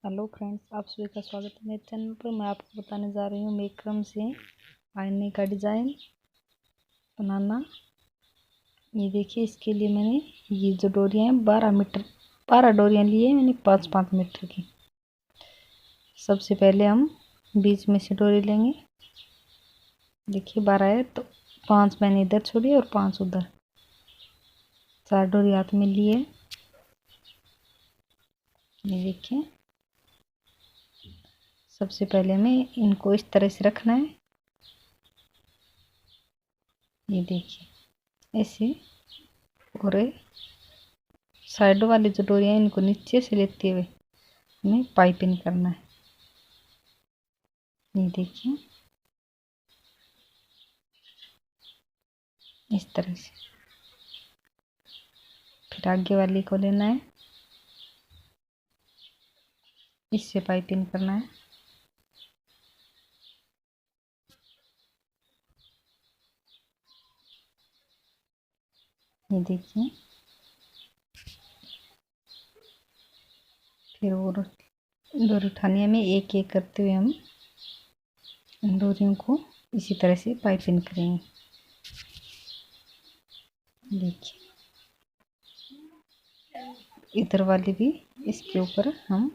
Hello friends, आप सभी का स्वागत है मेरे चैनल पर। मैं आपको बताने जा रही हूँ मेक्रम से आईने का डिज़ाइन बनाना। ये देखिए, इसके लिए मैंने ये जो डोरियाँ हैं 12 डोरियाँ ली है मैंने 5-5 मीटर की। सबसे पहले हम बीच में से डोरी लेंगे। देखिए 12 है तो 5 मैंने इधर छोड़ी और 5 उधर। 4 डोरी हाथ में लिए। ये देखिए, सबसे पहले हमें इनको इस तरह से रखना है। ये देखिए ऐसे, और साइडों वाली जो डोरियाँ हैं इनको नीचे से लेते हुए हमें पाइपिंग करना है। ये देखिए इस तरह से। फिर आगे वाली को लेना है, इससे पाइपिंग करना है। ये देखिए, फिर वो डोरी उठानी है हमें। एक एक करते हुए हम इन डोरियों को इसी तरह से पाइपिंग करेंगे। देखिए इधर वाली भी इसके ऊपर हम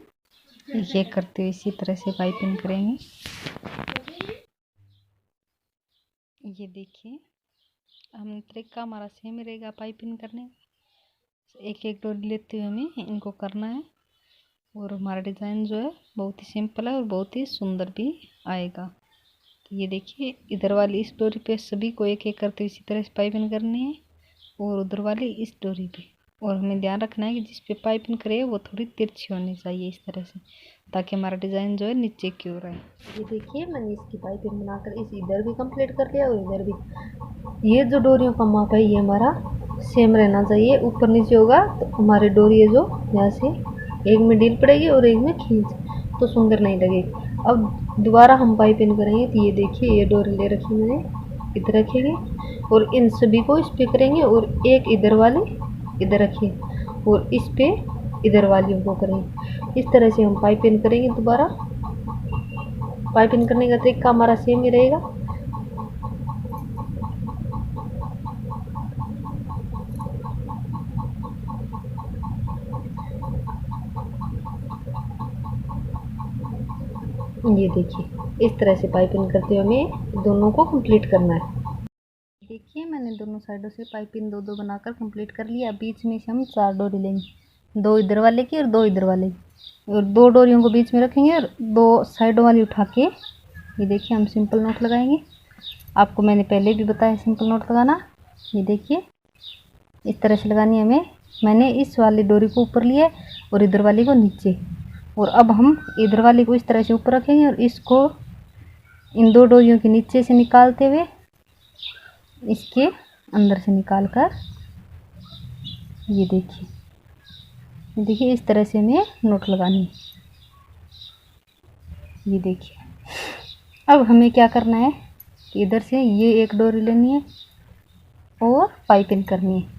एक एक करते हुए इसी तरह से पाइपिंग करेंगे। ये देखिए, हम तरीका हमारा सेम रहेगा पाइपिंग करने। एक एक डोरी लेते हुए हमें इनको करना है, और हमारा डिज़ाइन जो है बहुत ही सिंपल है और बहुत ही सुंदर भी आएगा। तो ये देखिए, इधर वाली इस डोरी पे सभी को एक एक करते इसी तरह से पाइपिंग करनी है, और उधर वाली इस डोरी पे। और हमें ध्यान रखना है कि जिस पे पाइपिंग करे वो थोड़ी तिरछी होनी चाहिए इस तरह से, ताकि हमारा डिज़ाइन जो है नीचे की ओर आए। ये देखिए, मैंने इसकी पाइपिंग बनाकर इस इधर भी कंप्लीट कर लिया और इधर भी। ये जो डोरियों का माप है ये हमारा सेम रहना चाहिए। ऊपर नीचे होगा तो हमारी डोरी है जो यहाँ से एक में ढील पड़ेगी और एक में खींच, तो सुंदर नहीं लगेगी। अब दोबारा हम पाइपिंग करेंगे। तो ये देखिए, ये डोरी ले रखी मैंने, इधर रखेंगे और इन सभी को इस पे करेंगे, और एक इधर वाली इधर रखिए और इस पे इधर वालियों को करेंगे। इस तरह से हम पाइपिंग करेंगे। दोबारा पाइपिंग करने का तरीका हमारा सेम ही रहेगा। ये देखिए, इस तरह से पाइपिंग करते हुए हमें दोनों को कंप्लीट करना है। देखिए, मैंने दोनों साइडों से पाइपिंग दो दो बनाकर कंप्लीट कर लिया। बीच में से हम 4 डोरी लेंगे, 2 इधर वाले की और 2 इधर वाले की, और 2 डोरियों को बीच में रखेंगे और 2 साइडों वाली उठा के ये देखिए हम सिंपल नोट लगाएंगे। आपको मैंने पहले भी बताया सिंपल नोट लगाना। ये देखिए इस तरह से लगानी है हमें। मैंने इस वाली डोरी को ऊपर लिया और इधर वाली को नीचे, और अब हम इधर वाली को इस तरह से ऊपर रखेंगे और इसको इन 2 डोरियों के नीचे से निकालते हुए इसके अंदर से निकाल कर ये देखिए इस तरह से हमें नोट लगानी है। ये देखिए, अब हमें क्या करना है कि इधर से ये एक डोरी लेनी है और पाइपिंग करनी है।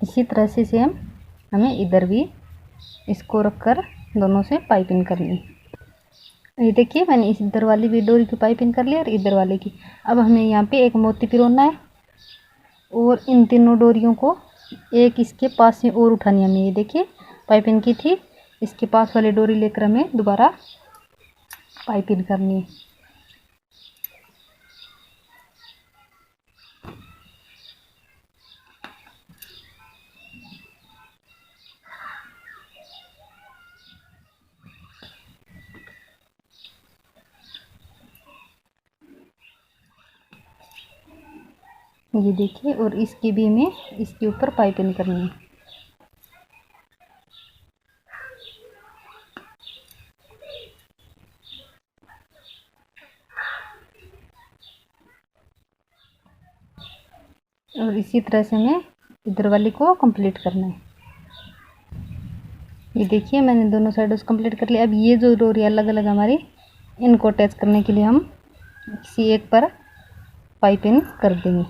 इसी तरह से सेम हमें इधर भी इसको रखकर दोनों से पाइपिंग करनी है। ये देखिए, मैंने इस इधर वाली भी डोरी की पाइपिंग कर ली और इधर वाले की। अब हमें यहाँ पे एक मोती पिरोना है, और इन तीनों डोरियों को एक इसके पास से और उठानी है हमें। ये देखिए, पाइपिंग की थी, इसके पास वाली डोरी लेकर हमें दोबारा पाइपिंग करनी है। ये देखिए, और इसकी भी हमें इसके ऊपर पाइपिंग करनी है। और इसी तरह से हमें इधर वाली को कंप्लीट करना है। ये देखिए मैंने दोनों साइडों से कंप्लीट कर लिया। अब ये जो डोरी अलग अलग हमारी, इनको अटैच करने के लिए हम किसी एक पर पाइपिंग कर देंगे।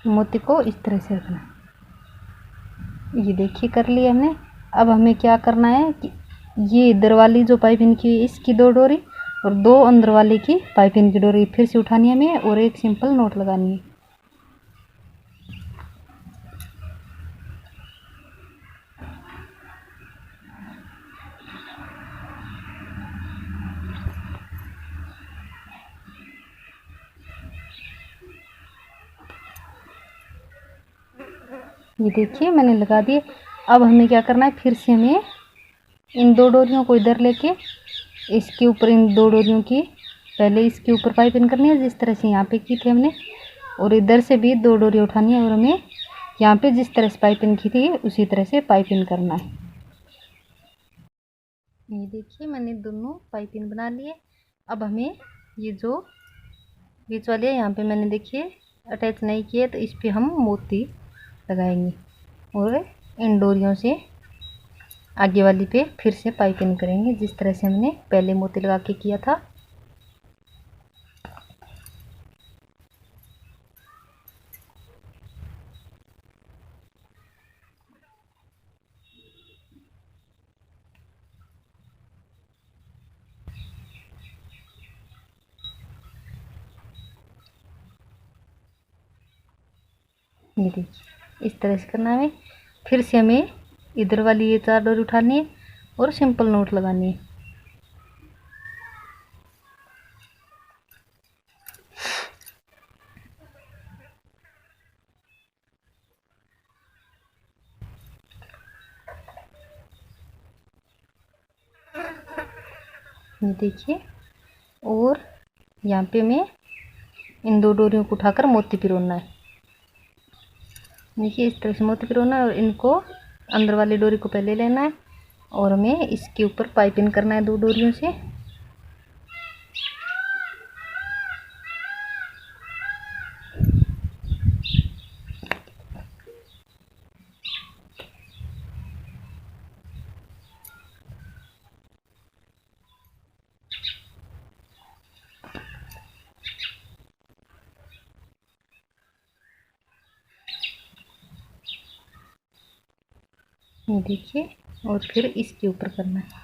मोती को इस तरह से रखना। ये देखिए कर लिया हमने। अब हमें क्या करना है कि ये इधर वाली जो पाइपिंग की इसकी 2 डोरी और 2 अंदर वाले की पाइपिंग की डोरी फिर से उठानी है हमें और एक सिंपल नोट लगानी है। ये देखिए मैंने लगा दिए। अब हमें क्या करना है, फिर से हमें इन 2 डोरियों को इधर लेके इसके ऊपर इन 2 डोरियों की पहले इसके ऊपर पाइपिंग करनी है जिस तरह से यहाँ पे की थी हमने, और इधर से भी 2 डोरी उठानी है और हमें यहाँ पे जिस तरह से पाइपिंग की थी उसी तरह से पाइपिंग करना है। ये देखिए मैंने दोनों पाइपिंग बना लिए। अब हमें ये जो बीच वाले यहाँ पे मैंने देखिए अटैच नहीं किए, तो इस पे हम मोती लगाएंगे और इन डोरियों से आगे वाली पे फिर से पाइपिंग करेंगे जिस तरह से हमने पहले मोती लगा के किया था। ये देखिए इस तरह से करना है हमें। फिर से हमें इधर वाली ये 4 डोरी उठानी है और सिंपल नोट लगानी है। ये देखिए, और यहाँ पे हमें इन 2 डोरियों को उठाकर मोती पिरोना है। देखिए इस तरह से मोती पिरोना है और इनको अंदर वाली डोरी को पहले लेना है और हमें इसके ऊपर पाइपिंग करना है 2 डोरियों से। ये देखिए, और फिर इसके ऊपर करना है।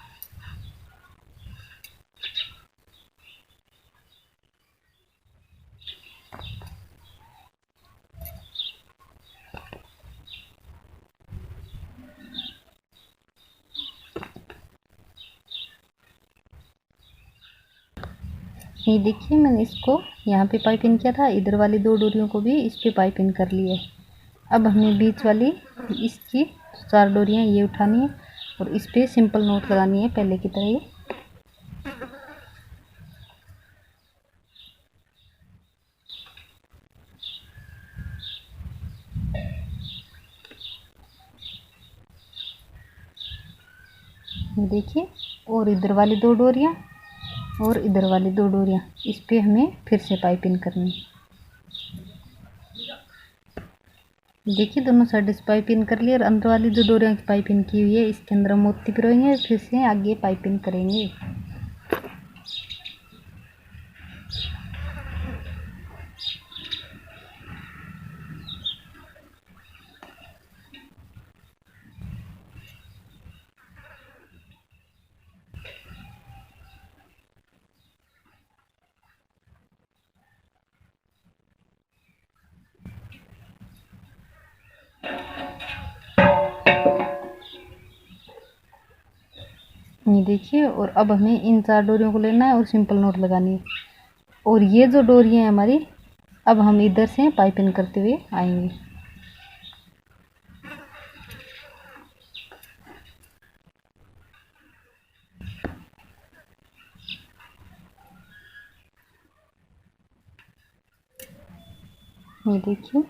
ये देखिए मैंने इसको यहाँ पे पाइपिंग किया था, इधर वाली 2 डोरियों को भी इस पे पाइपिंग कर ली है। अब हमें बीच वाली इसकी 4 डोरियाँ ये उठानी है और इस पे सिंपल नोट लगानी है पहले की तरह ही। ये देखिए, और इधर वाली 2 डोरियाँ और इधर वाली 2 डोरियाँ इस पे हमें फिर से पाइपिंग करनी है। देखिए दोनों साइड से पाइपिंग कर ली और अंदर वाली जो डोरियाँ की पाइपिंग की हुई है इसके अंदर हम मोती पिरोएंगे, फिर से आगे पाइपिंग करेंगे। ये देखिए, और अब हमें इन 4 डोरियों को लेना है और सिंपल नोट लगानी है। और ये जो डोरियाँ हैं हमारी, अब हम इधर से पाइपिंग करते हुए आएंगे। ये देखिए,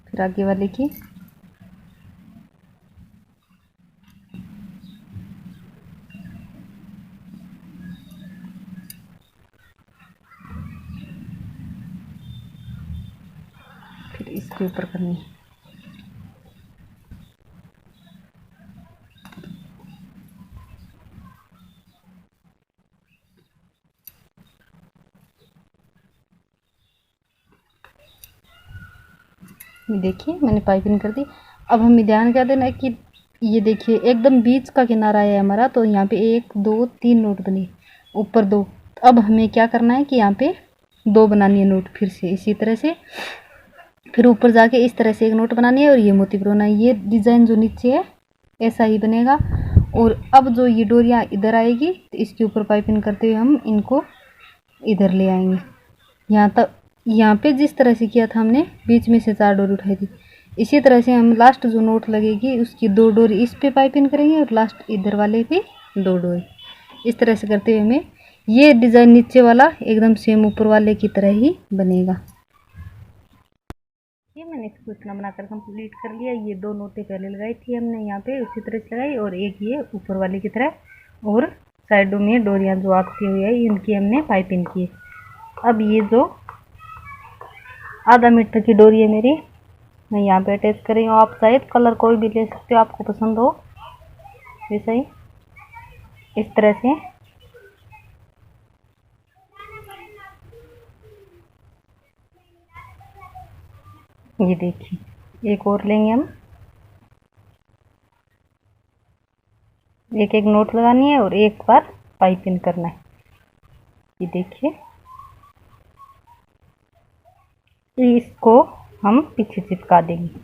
फिर आगे वाले की इसके ऊपर करनी है। देखिए मैंने पाइपिंग कर दी। अब हमें ध्यान क्या देना है कि ये देखिए एकदम बीच का किनारा है हमारा, तो यहाँ पे 1 2 3 नोट बने, ऊपर 2। अब हमें क्या करना है कि यहाँ पे 2 बनानी है नोट, फिर से इसी तरह से, फिर ऊपर जाके इस तरह से एक नोट बनानी है और ये मोती बनाना है। ये डिज़ाइन जो नीचे है ऐसा ही बनेगा। और अब जो ये डोरियाँ इधर आएगी तो इसके ऊपर पाइपिंग करते हुए हम इनको इधर ले आएंगे। यहाँ तक, यहाँ पे जिस तरह से किया था हमने, बीच में से 4 डोरी उठाई थी, इसी तरह से हम लास्ट जो नोट लगेगी उसकी 2 डोरी इस पे पाइपिंग करेंगे और लास्ट इधर वाले पे 2 डोरी। इस तरह से करते हुए हमें ये डिज़ाइन नीचे वाला एकदम सेम ऊपर वाले की तरह ही बनेगा। ये मैंने इसको इतना बनाकर कंप्लीट कर लिया। ये 2 नोटें पहले लगाई थी हमने यहाँ पे उसी तरह से लगाई, और एक ये ऊपर वाले की तरह, और साइडों में डोरियाँ जो आती हुई है इनकी हमने पाइपिंग की। अब ये जो आधा मीटर की डोरी है मेरी, मैं यहाँ पे अटैच कर रही हूँ। आप शायद कलर कोई भी ले सकते हो, आपको पसंद हो वैसा ही, इस तरह से। ये देखिए एक और लेंगे हम, एक एक नोट लगानी है और एक बार पाइपिंग करना है। ये देखिए इसको हम पीछे चिपका देंगे।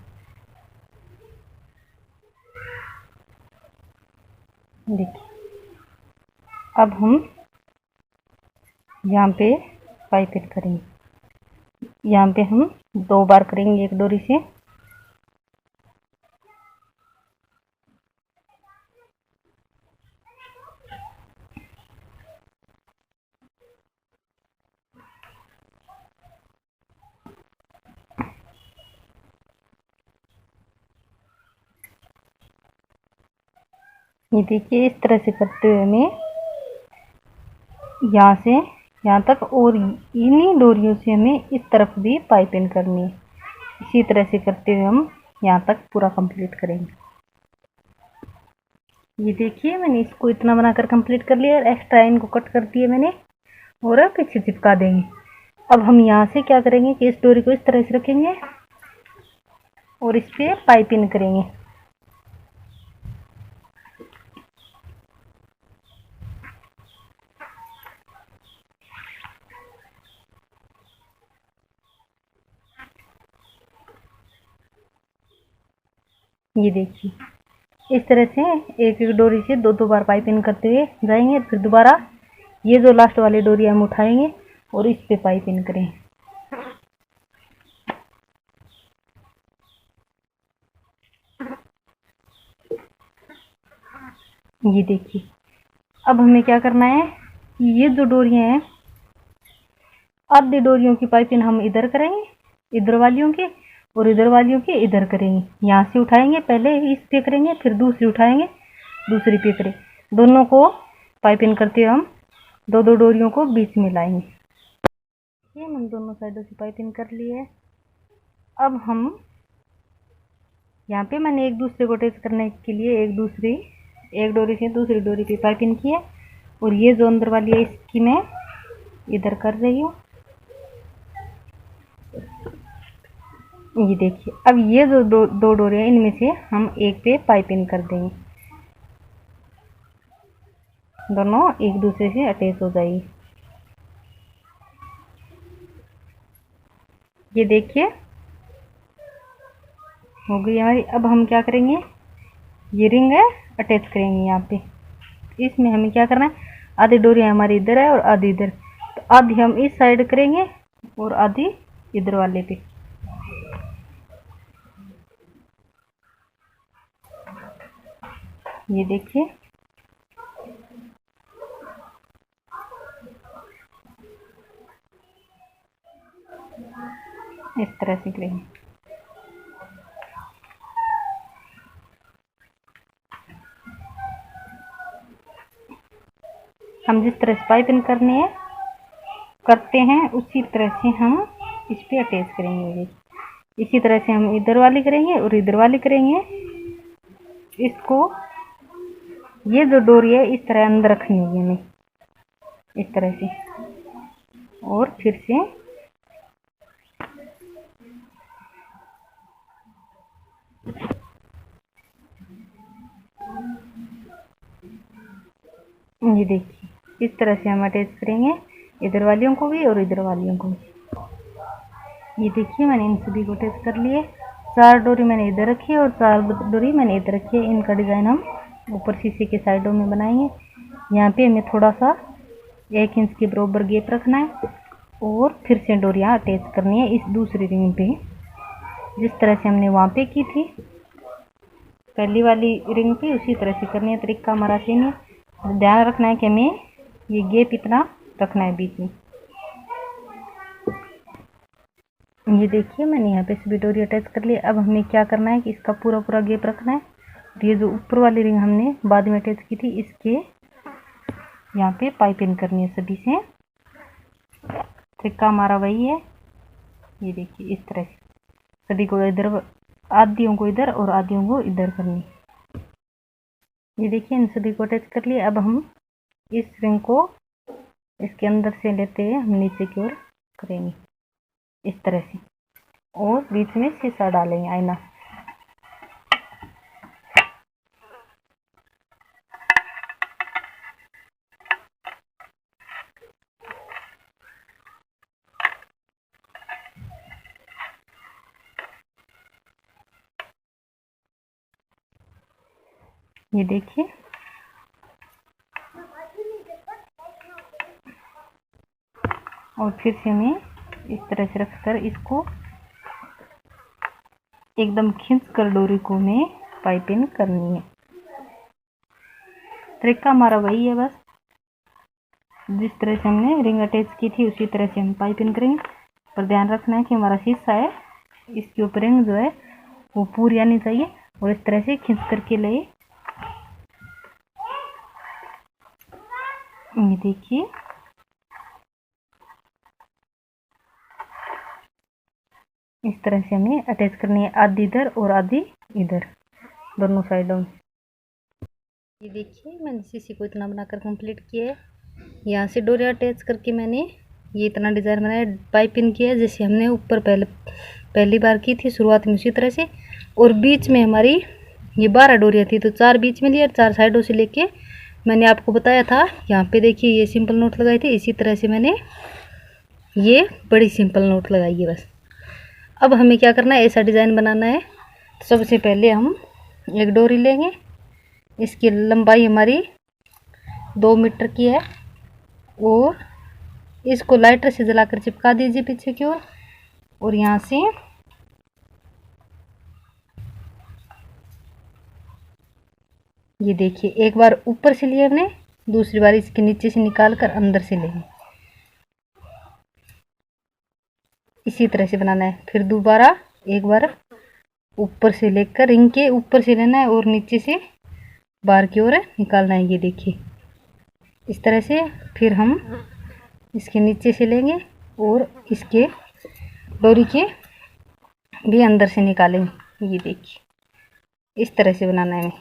देखिए अब हम यहाँ पे पाइपिंग करेंगे। यहाँ पे हम 2 बार करेंगे एक डोरी से। ये देखिए इस तरह से करते हुए हमें यहाँ से यहाँ तक, और इन्हीं डोरियों से हमें इस तरफ भी पाइपिंग करनी है। इसी तरह से करते हुए हम यहाँ तक पूरा कंप्लीट करेंगे। ये देखिए मैंने इसको इतना बनाकर कंप्लीट कर लिया और एक्स्ट्रा इनको कट कर दिए मैंने, और अब पीछे चिपका देंगे। अब हम यहाँ से क्या करेंगे कि इस डोरी को इस तरह से रखेंगे और इस पे पाइपिंग करेंगे। ये देखिए इस तरह से एक एक डोरी से 2 बार पाइपिंग करते हुए जाएंगे, फिर दोबारा ये जो लास्ट वाली डोरी हम उठाएंगे और इस पे पाइपिंग करेंगे। ये देखिए अब हमें क्या करना है, ये जो डोरियां हैं, आधी डोरियों की पाइपिंग हम इधर करेंगे, इधर वालियों की, और इधर वालियों की इधर करेंगे। यहाँ से उठाएंगे, पहले इस पे करेंगे, फिर दूसरी उठाएंगे, दूसरी पे करें। दोनों को पाइपिंग करते हुए हम 2 डोरियों को बीच में लाएंगे। ये हम दोनों साइडों से पाइपिंग कर ली है। अब हम यहाँ पे मैंने एक दूसरे को अटैच करने के लिए एक डोरी से दूसरी डोरी पे पाइपिंग की है, और ये जो अंदर वाली है इसकी मैं इधर कर रही हूँ। ये देखिए अब ये जो 2 डोरी है इनमें से हम एक पे पाइपिंग कर देंगे, दोनों एक दूसरे से अटैच हो जाएगी। ये देखिए हो गई हमारी। अब हम क्या करेंगे, ये रिंग है अटैच करेंगे यहाँ पे। इसमें हमें क्या करना है, आधी डोरी हमारी इधर है और आधी इधर, तो आधी हम इस साइड करेंगे और आधी इधर वाले पे। ये देखिए इस तरह से करेंगे। हम जिस तरह से पाइपिंग करते हैं उसी तरह से हम इस पे अटैच करेंगे। इसी तरह से हम इधर वाली करेंगे और इधर वाली करेंगे। इसको ये जो डोरी है इस तरह अंदर रखनी होगी हमें, इस तरह से, और फिर से ये देखिए इस तरह से हम अटैच करेंगे, इधर वालियों को भी और इधर वालियों को भी। ये देखिए मैंने इन सभी को अटैच कर लिए। 4 डोरी मैंने इधर रखी है और 4 डोरी मैंने इधर रखी है। इनका डिज़ाइन हम ऊपर शीशे के साइडों में बनाएंगे। यहाँ पे हमें थोड़ा सा 1 इंच के बराबर गैप रखना है और फिर से डोरियाँ अटैच करनी है इस दूसरी रिंग पे, जिस तरह से हमने वहाँ पे की थी पहली वाली रिंग पे, उसी तरह से करनी है। तरीका हमारा सेम है। ध्यान रखना है कि हमें ये गैप इतना रखना है बीच में। ये देखिए मैंने यहाँ पे सभी डोरी अटैच कर लिया। अब हमें क्या करना है कि इसका पूरा पूरा गैप रखना है। ये जो ऊपर वाली रिंग हमने बाद में अटैच की थी, इसके यहाँ पे पाइपिंग करनी है सभी से। तरीका हमारा वही है। ये देखिए इस तरह से सभी को इधर, आधियों को इधर और आधियों को इधर करनी। ये देखिए इन सभी को अटैच कर लिया। अब हम इस रिंग को इसके अंदर से लेते हुए हम नीचे की ओर करेंगे इस तरह से, और बीच में शीशा डालेंगे, आईना। ये देखिए और फिर से हमें इस तरह से रखकर इसको एकदम खींच कर डोरी को में पाइपिंग करनी है। तरीका हमारा वही है, बस जिस तरह से हमने रिंग अटैच की थी उसी तरह से हम पाइपिंग करेंगे। पर ध्यान रखना है कि हमारा शीशा है, इसके ऊपर रिंग जो है वो पूरी आनी चाहिए और इस तरह से खींच करके ले। ये देखिए इस तरह से हमें अटैच करनी है, आधी इधर और आधी इधर, दोनों साइडों में। ये देखिए मैंने शीशे को इतना बनाकर कंप्लीट किया है। यहाँ से डोरी अटैच करके मैंने ये इतना डिज़ाइन बनाया, पाइपिंग किया है जैसे हमने ऊपर पहली बार की थी शुरुआत में, उसी तरह से। और बीच में हमारी ये 12 डोरियाँ थी, तो 4 बीच में लिया, 4 साइडों से लेके मैंने आपको बताया था। यहाँ पे देखिए ये सिंपल नोट लगाई थी, इसी तरह से मैंने ये बड़ी सिंपल नोट लगाई है बस। अब हमें क्या करना है, ऐसा डिज़ाइन बनाना है। तो सबसे पहले हम एक डोरी लेंगे, इसकी लंबाई हमारी 2 मीटर की है, और इसको लाइटर से जलाकर चिपका दीजिए पीछे की ओर। और यहाँ से ये देखिए एक बार ऊपर से लिए हमने, दूसरी बार इसके नीचे से निकाल कर अंदर से लेंगे, इसी तरह से बनाना है। फिर दोबारा एक बार ऊपर से लेकर रिंग के ऊपर से लेना है और नीचे से बाहर की ओर निकालना है। ये देखिए इस तरह से। फिर हम इसके नीचे से लेंगे और इसके डोरी के भी अंदर से निकालेंगे। ये देखिए इस तरह से बनाना है।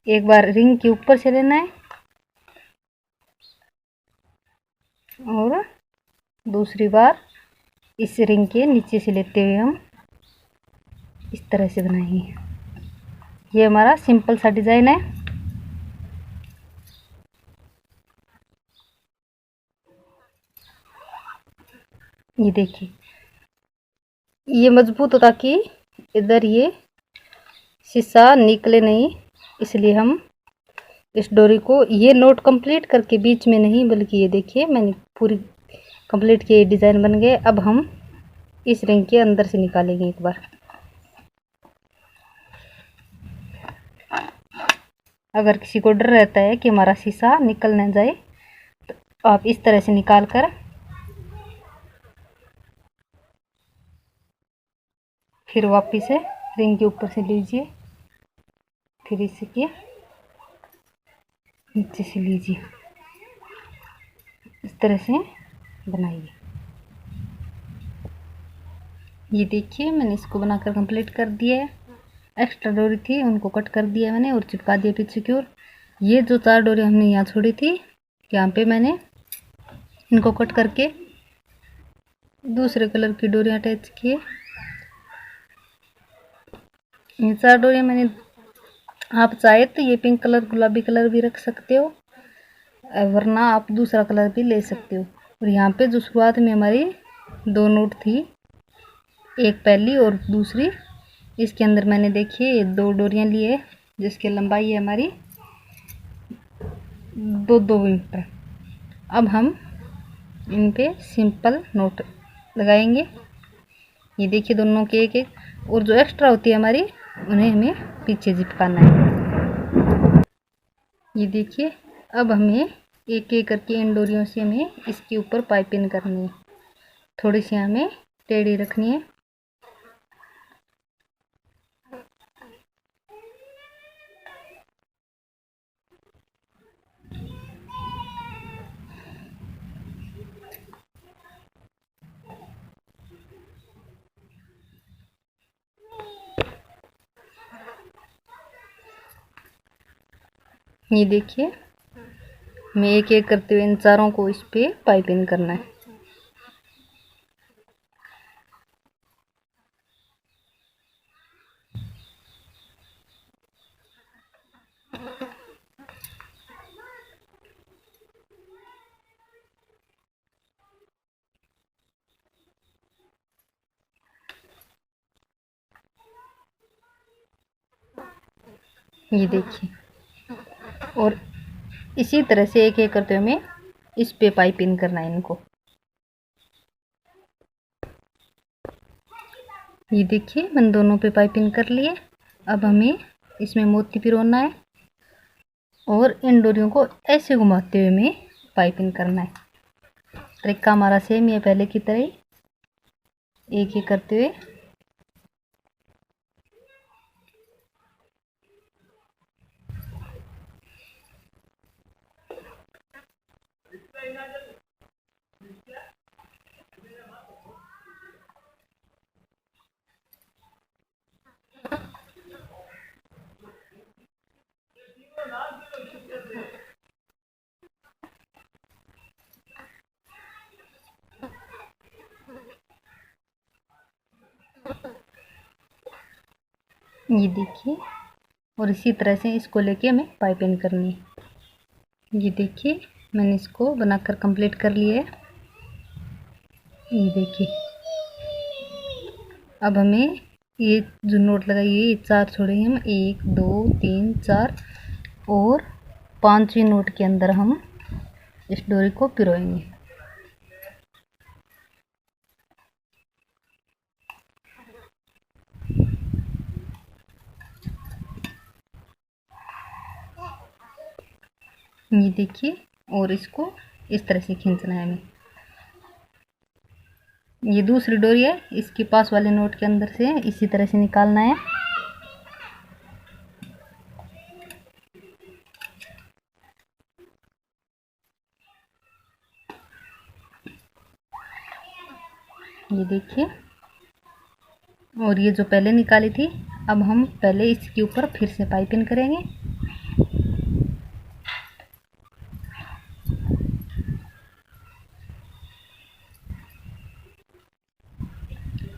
एक बार रिंग के ऊपर से लेना है और दूसरी बार इस रिंग के नीचे से लेते हुए हम इस तरह से बनाएंगे। ये हमारा सिंपल सा डिज़ाइन है। ये देखिए ये मजबूत हो ताकि इधर ये शीशा निकले नहीं, इसलिए हम इस डोरी को ये नोट कंप्लीट करके बीच में नहीं, बल्कि ये देखिए मैंने पूरी कंप्लीट किए, डिज़ाइन बन गए। अब हम इस रिंग के अंदर से निकालेंगे एक बार। अगर किसी को डर रहता है कि हमारा शीशा निकल न जाए, तो आप इस तरह से निकाल कर फिर वापिस से रिंग के ऊपर से लीजिए, फिर इसके नीचे से लीजिए, इस तरह से बनाइए। ये देखिए मैंने इसको बनाकर कंप्लीट कर दिया है। एक्स्ट्रा डोरी थी उनको कट कर दिया मैंने और चिपका दिया पीछे की ओर। ये जो 4 डोरी हमने यहाँ छोड़ी थी, यहाँ पे मैंने इनको कट करके दूसरे कलर की डोरी अटैच किए। ये 4 डोरियाँ मैंने, आप चाहे तो ये पिंक कलर गुलाबी कलर भी रख सकते हो, वरना आप दूसरा कलर भी ले सकते हो। और यहाँ पे जो शुरुआत में हमारी 2 नोट थी, एक पहली और दूसरी, इसके अंदर मैंने देखिए 2 डोरियाँ ली है जिसकी लंबाई है हमारी 2 मीटर। अब हम इन पे सिंपल नोट लगाएंगे। ये देखिए दोनों के एक एक, और जो एक्स्ट्रा होती है हमारी उन्हें हमें पीछे चिपकाना है। ये देखिए अब हमें एक एक करके इन डोरियों से हमें इसके ऊपर पाइपिंग करनी है। थोड़ी सी हमें टेढ़ी रखनी है। ये देखिए मैं एक एक करते हुए इन चारों को इस पे पाइपिंग करना है। ये देखिए, और इसी तरह से एक एक करते हुए हमें इस पे पाइपिंग करना है इनको। ये देखिए मैंने दोनों पे पाइपिंग कर लिए। अब हमें इसमें मोती पिरोना है और इन डोरियों को ऐसे घुमाते हुए हमें पाइपिंग करना है। तरीका हमारा सेम ही है पहले की तरह ही, एक एक करते हुए। ये देखिए, और इसी तरह से इसको लेके हमें पाइपिंग करनी है। ये देखिए मैंने इसको बनाकर कंप्लीट कर लिया है। ये देखिए अब हमें ये जो नोट लगाई है ये 4 छोड़ेंगे हम, 1 2 3 4, और 5वीं नोट के अंदर हम इस डोरी को पिरोएंगे। ये देखिए, और इसको इस तरह से खींचना है हमें। ये दूसरी डोरी है, इसके पास वाले नोट के अंदर से इसी तरह से निकालना है। ये देखिए, और ये जो पहले निकाली थी, अब हम पहले इसके ऊपर फिर से पाइपिंग करेंगे।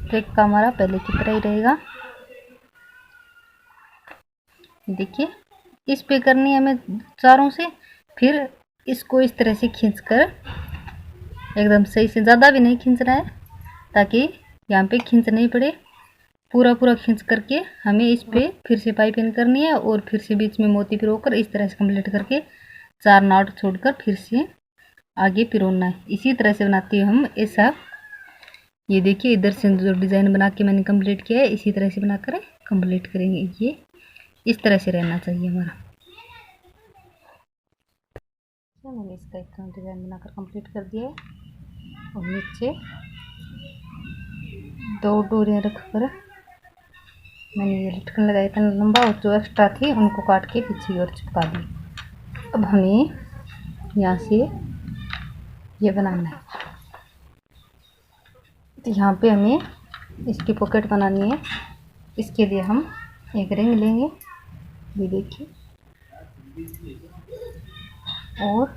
ट्रिक का हमारा पहले की तरह ही रहेगा। देखिए इस पे करनी है हमें चारों से, फिर इसको इस तरह से खींचकर एकदम सही से, ज़्यादा भी नहीं खींचना है ताकि यहाँ पे खींच नहीं पड़े। पूरा पूरा खींच करके हमें इस पे फिर से पाइपिंग करनी है और फिर से बीच में मोती पिरोकर इस तरह से कंप्लीट करके 4 नॉट छोड़कर फिर से आगे पिरोना है। इसी तरह से बनाते हैं हम ऐसा। ये देखिए इधर से जो डिज़ाइन बना के मैंने कंप्लीट किया है, इसी तरह से बनाकर कंप्लीट करेंगे। ये इस तरह से रहना चाहिए हमारा। मैंने इसका एक डिज़ाइन बनाकर कंप्लीट कर दिया है, और नीचे 2 डोरियाँ रखकर मैंने ये लटकन लगाया था लंबा, और जो एक्स्ट्रा थी उनको काट के पीछे की ओर चिपका दी। अब हमें यहाँ से ये बनाना है, तो यहाँ पे हमें इसकी पॉकेट बनानी है। इसके लिए हम एक रिंग लेंगे, ये देखिए, और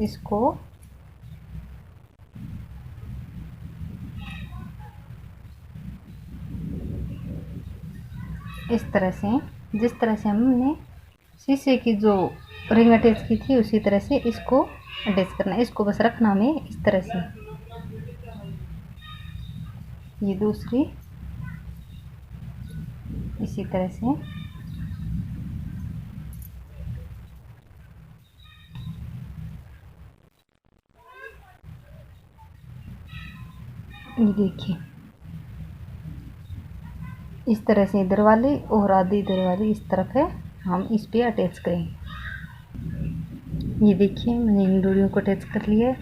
इसको इस तरह से, जिस तरह से हमने शीशे की जो रिंग अटैच की थी उसी तरह से इसको अटैच करना है। इसको बस रखना हमें इस तरह से। ये दूसरी इसी तरह से। ये देखिए, इस तरह से इधर वाली और आधी इधर वाली इस तरफ है, हम इस पे अटैच करेंगे। ये देखिए, मैंने इन डोरियों को अटैच कर लिया है।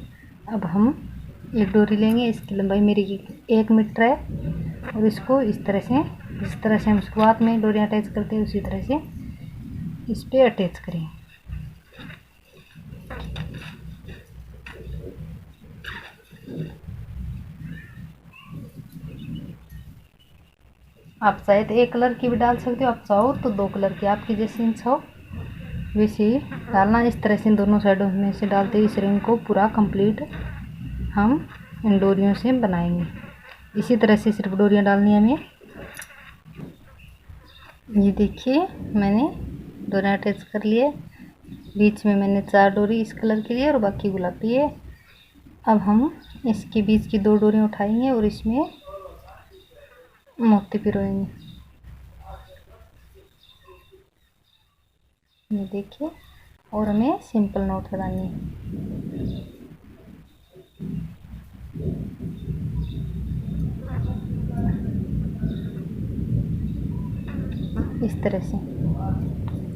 अब हम एक डोरी लेंगे, इसकी लंबाई मेरी 1 मीटर है, और इसको इस तरह से, जिस तरह से हम शुरुआत में डोरियाँ अटैच करते हैं उसी तरह से इस पे अटैच करेंगे। आप चाहे तो एक कलर की भी डाल सकते हो, आप चाहो तो 2 कलर की, आपकी जैसी इच्छा हो वैसे ही डालना। इस तरह से दोनों साइडों में से डालते हुए इस रिंग को पूरा कंप्लीट हम इन डोरियों से बनाएंगे। इसी तरह से सिर्फ डोरियां डालनी है हमें। ये देखिए, मैंने डोरियां अटैच कर लिए। बीच में मैंने 4 डोरी इस कलर के लिए और बाकी गुलाबी है। अब हम इसके बीच की 2 डोरियां उठाएंगे और इसमें मोती पिरोएंगे। ये देखिए, और हमें सिंपल नोट लगानी है। इस तरह से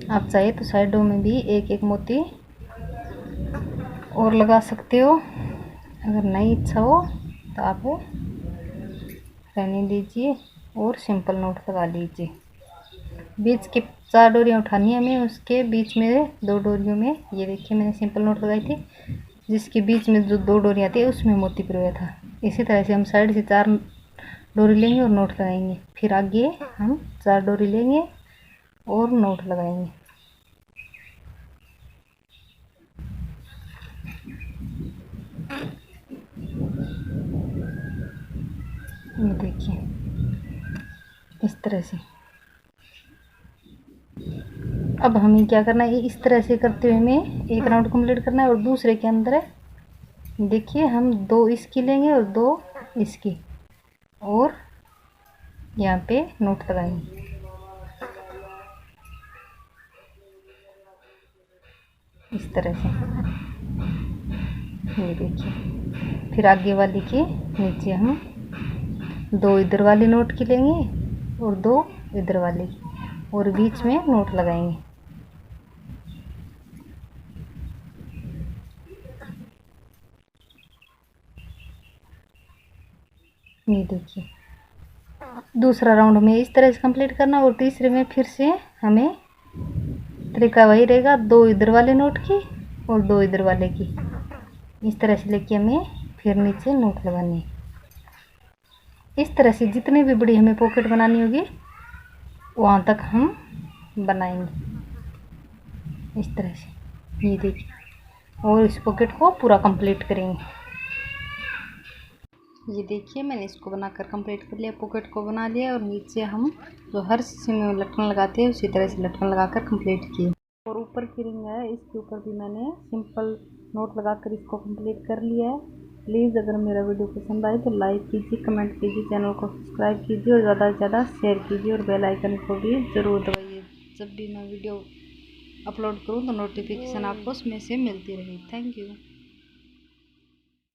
आप चाहे तो साइडों में भी एक एक मोती और लगा सकते हो। अगर नहीं इच्छा हो तो आप रहने दीजिए और सिंपल नोट लगा लीजिए। बीच के 4 डोरियां उठानी है हमें, उसके बीच में 2 डोरियों में, ये देखिए मैंने सिंपल नोट लगाई थी, जिसके बीच में जो 2 डोरियां थी उसमें मोती पिरोया था। इसी तरह से हम साइड से 4 डोरी लेंगे और नोट लगाएंगे। फिर आगे हम 4 डोरी लेंगे और नोट लगाएंगे। ये देखिए, इस तरह से। अब हमें क्या करना है, इस तरह से करते हुए हमें एक राउंड कंप्लीट करना है और दूसरे के अंदर देखिए हम 2 इसकी लेंगे और 2 इसकी, और यहाँ पे नोट लगाएंगे। इस तरह से, ये देखिए। फिर आगे वाली के नीचे हम 2 इधर वाली नोट की लेंगे और 2 इधर वाली, और बीच में नोट लगाएंगे। ये देखिए, दूसरा राउंड हमें इस तरह से कंप्लीट करना, और तीसरे में फिर से हमें तरीका वही रहेगा, 2 इधर वाले नोट की और 2 इधर वाले की, इस तरह से लेके हमें फिर नीचे नोट लगानी है। इस तरह से जितनी भी बड़ी हमें पॉकेट बनानी होगी वहाँ तक हम बनाएंगे इस तरह से। ये देखिए, और इस पॉकेट को पूरा कंप्लीट करेंगे। ये देखिए, मैंने इसको बनाकर कंप्लीट कर लिया, पॉकेट को बना लिया, और नीचे हम जो हर शीशे में लटकन लगाते हैं उसी तरह से लटकन लगाकर कंप्लीट किए। और ऊपर की रिंग है, इसके ऊपर भी मैंने सिंपल नोट लगाकर इसको कंप्लीट कर लिया है। प्लीज़ अगर मेरा वीडियो पसंद आए तो लाइक कीजिए, कमेंट कीजिए, चैनल को सब्सक्राइब कीजिए और ज़्यादा से ज़्यादा शेयर कीजिए, और बेल आइकन को भी ज़रूर दबाइए। जब भी मैं वीडियो अपलोड करूँ तो नोटिफिकेशन आपको उसमें से मिलती रहे। Thank you.